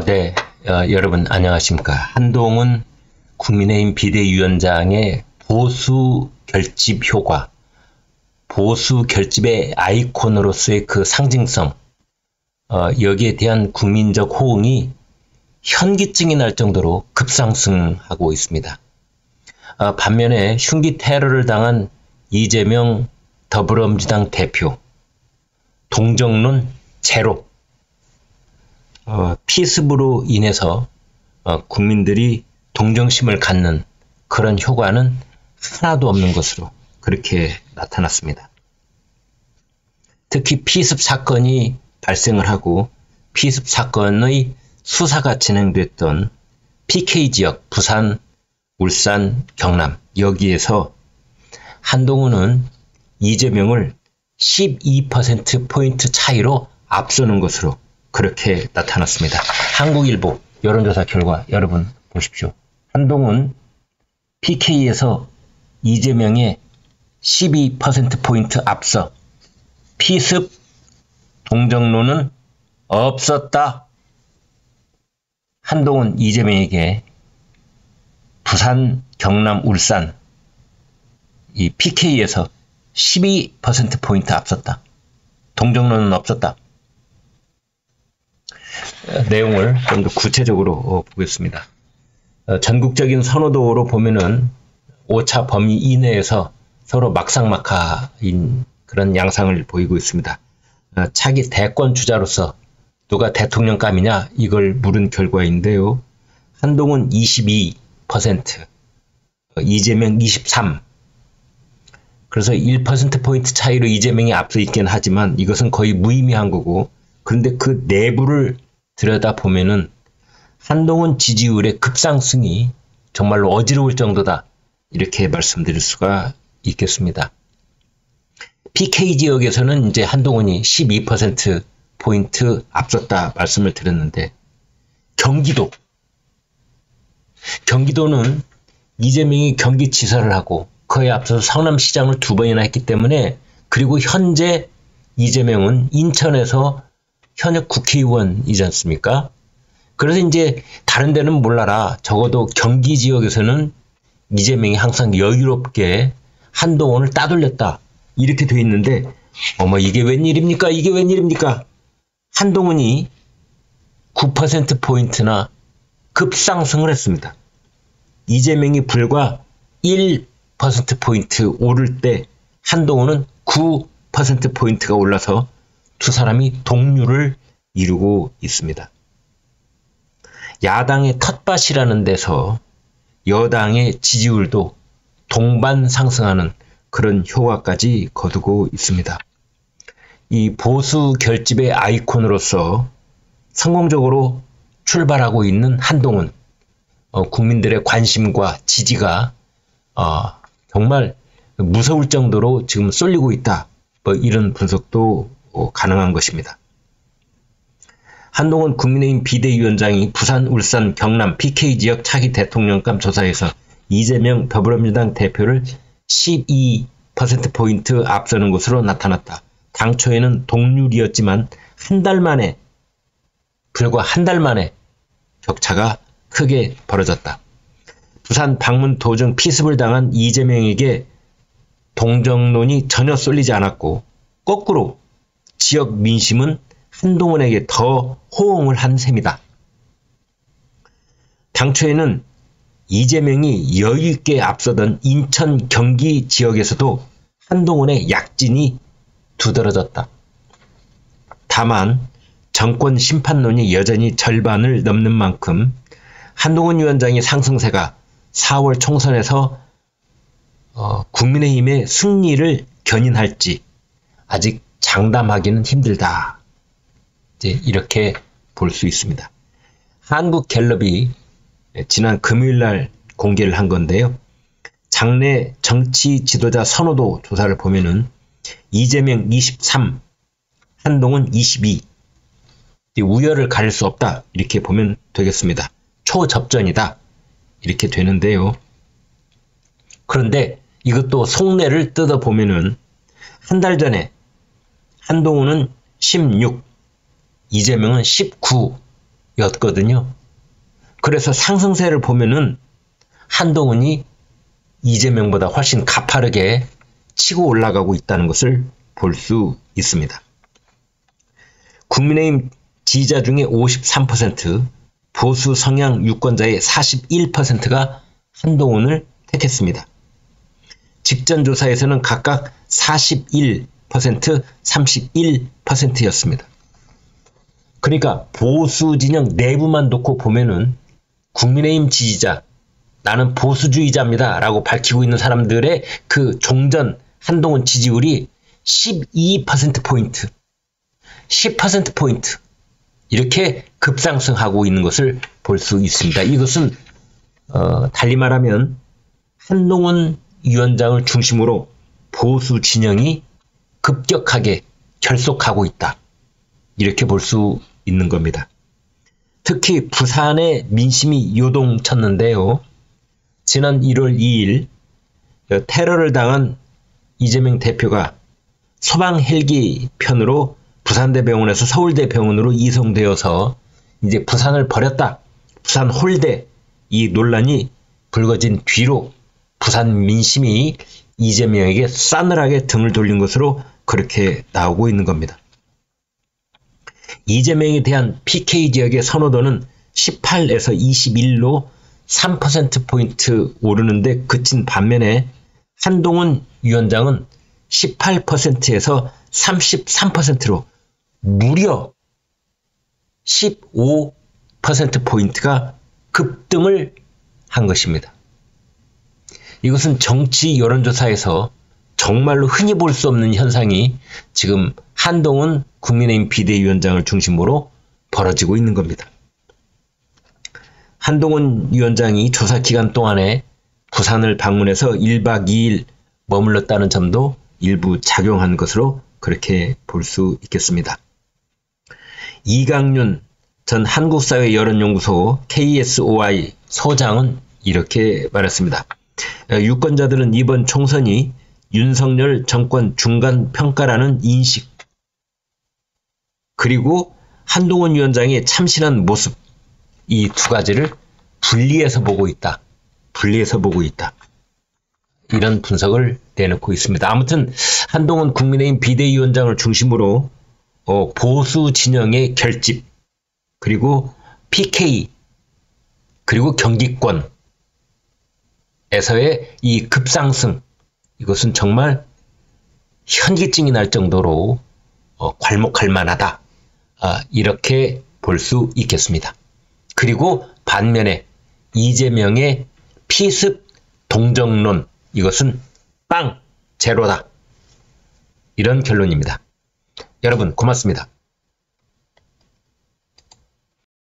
네, 여러분 안녕하십니까. 한동훈 국민의힘 비대위원장의 보수 결집 효과, 보수 결집의 아이콘으로서의 그 상징성, 여기에 대한 국민적 호응이 현기증이 날 정도로 급상승하고 있습니다. 반면에 흉기 테러를 당한 이재명 더불어민주당 대표, 동정론 제로, 피습으로 인해서 국민들이 동정심을 갖는 그런 효과는 하나도 없는 것으로 그렇게 나타났습니다. 특히 피습 사건이 발생을 하고 피습 사건의 수사가 진행됐던 PK 지역, 부산, 울산, 경남, 여기에서 한동훈은 이재명을 12%포인트 차이로 앞서는 것으로 그렇게 나타났습니다. 한국일보 여론조사 결과 여러분 보십시오. 한동훈 PK에서 이재명의 12%포인트 앞서 피습 동정론은 없었다. 한동훈 이재명에게 부산, 경남, 울산 이 PK에서 12%포인트 앞섰다. 동정론은 없었다. 내용을 좀 더 구체적으로 보겠습니다. 전국적인 선호도로 보면은 오차 범위 이내에서 서로 막상막하인 그런 양상을 보이고 있습니다. 차기 대권 주자로서 누가 대통령감이냐 이걸 물은 결과인데요. 한동훈 22%, 이재명 23%. 그래서 1%포인트 차이로 이재명이 앞서 있긴 하지만 이것은 거의 무의미한 거고, 그런데 그 내부를 들여다보면은 한동훈 지지율의 급상승이 정말로 어지러울 정도다, 이렇게 말씀드릴 수가 있겠습니다. PK 지역에서는 이제 한동훈이 12%포인트 앞섰다 말씀을 드렸는데, 경기도는 이재명이 경기지사를 하고 그에 앞서서 성남시장을 2번이나 했기 때문에, 그리고 현재 이재명은 인천에서 현역 국회의원이지 않습니까? 그래서 이제 다른 데는 몰라라, 적어도 경기 지역에서는 이재명이 항상 여유롭게 한동훈을 따돌렸다, 이렇게 돼 있는데, 어머 이게 웬일입니까? 이게 웬일입니까? 한동훈이 9%포인트나 급상승을 했습니다. 이재명이 불과 1%포인트 오를 때 한동훈은 9%포인트가 올라서 두 사람이 동률을 이루고 있습니다. 야당의 텃밭이라는 데서 여당의 지지율도 동반 상승하는 그런 효과까지 거두고 있습니다. 이 보수 결집의 아이콘으로서 성공적으로 출발하고 있는 한동훈, 국민들의 관심과 지지가 정말 무서울 정도로 지금 쏠리고 있다, 이런 분석도 가능한 것입니다. 한동훈 국민의힘 비대위원장이 부산, 울산, 경남 PK 지역 차기 대통령감 조사에서 이재명 더불어민주당 대표를 12%포인트 앞서는 것으로 나타났다. 당초에는 동률이었지만 불과 한 달 만에 격차가 크게 벌어졌다. 부산 방문 도중 피습을 당한 이재명에게 동정론이 전혀 쏠리지 않았고, 거꾸로 지역 민심은 한동훈에게 더 호응을 한 셈이다. 당초에는 이재명이 여유있게 앞서던 인천, 경기 지역에서도 한동훈의 약진이 두드러졌다. 다만 정권 심판론이 여전히 절반을 넘는 만큼 한동훈 위원장의 상승세가 4월 총선에서 국민의힘의 승리를 견인할지 아직 장담하기는 힘들다, 이제 이렇게 볼 수 있습니다. 한국갤럽이 지난 금요일날 공개를 한 건데요. 장내 정치 지도자 선호도 조사를 보면은 이재명 23, 한동훈 22, 우열을 가릴 수 없다, 이렇게 보면 되겠습니다. 초접전이다, 이렇게 되는데요. 그런데 이것도 속내를 뜯어보면은 한 달 전에 한동훈은 16, 이재명은 19 0%였거든요. 그래서 상승세를 보면은 한동훈이 이재명보다 훨씬 가파르게 치고 올라가고 있다는 것을 볼 수 있습니다. 국민의힘 지지자 중에 53%, 보수 성향 유권자의 41%가 한동훈을 택했습니다. 직전 조사에서는 각각 41%, 31%였습니다. 그러니까 보수 진영 내부만 놓고 보면은 국민의힘 지지자, 나는 보수주의자입니다 라고 밝히고 있는 사람들의 그 종전 한동훈 지지율이 12%포인트, 10%포인트 이렇게 급상승하고 있는 것을 볼 수 있습니다. 이것은 달리 말하면 한동훈 위원장을 중심으로 보수 진영이 급격하게 결속하고 있다. 이렇게 볼 수 있는 겁니다. 특히 부산의 민심이 요동쳤는데요. 지난 1월 2일 테러를 당한 이재명 대표가 소방 헬기 편으로 부산대병원에서 서울대병원으로 이송되어서 이제 부산을 버렸다. 부산 홀대 이 논란이 불거진 뒤로 부산 민심이 이재명에게 싸늘하게 등을 돌린 것으로 그렇게 나오고 있는 겁니다. 이재명에 대한 PK 지역의 선호도는 18에서 21로 3%포인트 오르는데 그친 반면에 한동훈 위원장은 18%에서 33%로 무려 15%포인트가 급등을 한 것입니다. 이것은 정치 여론조사에서 정말로 흔히 볼 수 없는 현상이 지금 한동훈 국민의힘 비대위원장을 중심으로 벌어지고 있는 겁니다. 한동훈 위원장이 조사 기간 동안에 부산을 방문해서 1박 2일 머물렀다는 점도 일부 작용한 것으로 그렇게 볼 수 있겠습니다. 이강윤 전 한국사회여론연구소 KSOI 소장은 이렇게 말했습니다. 유권자들은 이번 총선이 윤석열 정권 중간 평가라는 인식 그리고 한동훈 위원장의 참신한 모습 이 두 가지를 분리해서 보고 있다. 이런 분석을 내놓고 있습니다. 아무튼 한동훈 국민의힘 비대위원장을 중심으로 보수 진영의 결집 그리고 PK 그리고 경기권에서의 이 급상승 이것은 정말 현기증이 날 정도로 괄목할 만하다. 이렇게 볼 수 있겠습니다. 그리고 반면에 이재명의 피습 동정론 이것은 빵 제로다. 이런 결론입니다. 여러분 고맙습니다.